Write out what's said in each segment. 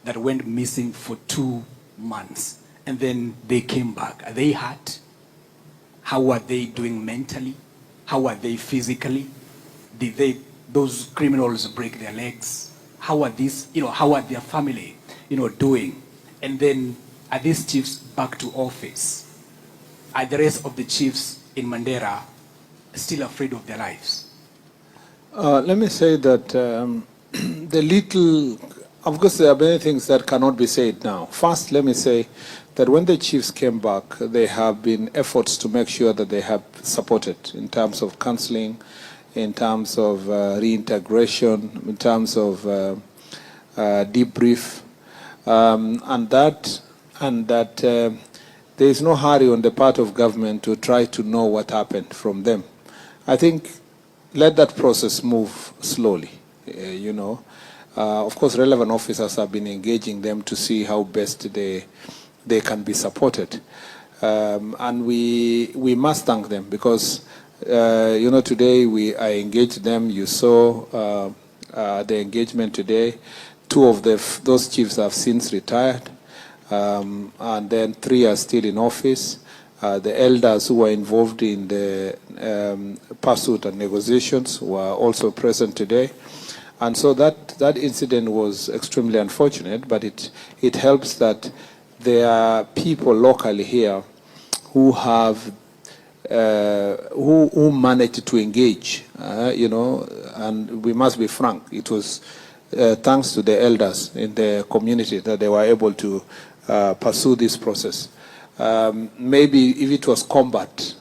that went missing for 2 months, and then they came back. Are they hurt? How are they doing mentally? How are they physically? Did those criminals break their legs? How are how are their family, doing? And then are these chiefs back to office? Are the rest of the chiefs in Mandera still afraid of their lives? Let me say that of course, there are many things that cannot be said now. First, let me say that when the chiefs came back, there have been efforts to make sure that they have supported in terms of counseling, in terms of reintegration, in terms of debrief, and that there is no hurry on the part of government to try to know what happened from them. I think let that process move slowly, Of course, relevant officers have been engaging them to see how best they can be supported. And we must thank them because, today I engaged them. You saw the engagement today. 2 of those chiefs have since retired, and then 3 are still in office. The elders who were involved in the pursuit and negotiations were also present today. And so that incident was extremely unfortunate, but it helps that there are people locally here who have who managed to engage, and we must be frank. It was thanks to the elders in the community that they were able to pursue this process. Maybe if it was combat,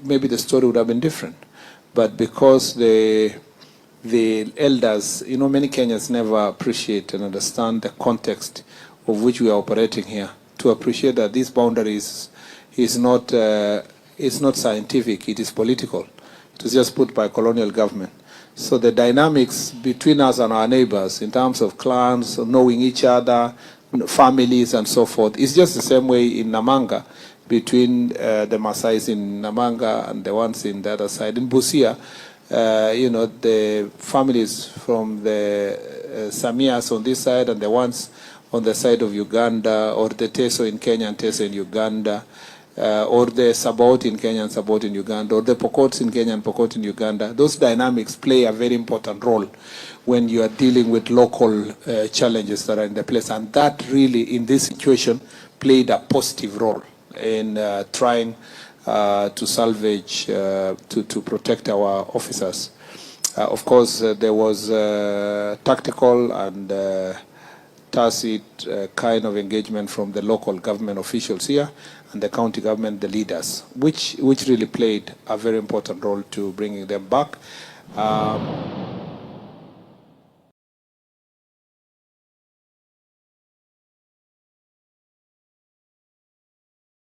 maybe the story would have been different. But because the elders, many Kenyans never appreciate and understand the context of which we are operating here, to appreciate that these boundaries is not scientific, it is political. It was just put by colonial government. So the dynamics between us and our neighbors in terms of clans, knowing each other, families and so forth, is just the same way in Namanga between the Maasais in Namanga and the ones in the other side. In Busia, the families from the Samias on this side and the ones on the side of Uganda, or the Teso in Kenya and Teso in Uganda, or the Sabaot in Kenya and Sabaot in Uganda, or the Pokots in Kenya and Pokot in Uganda. Those dynamics play a very important role when you are dealing with local challenges that are in the place. And that really, in this situation, played a positive role in trying to salvage, to protect our officers. Of course, there was tactical and tacit kind of engagement from the local government officials here and the county government, the leaders, which really played a very important role to bringing them back.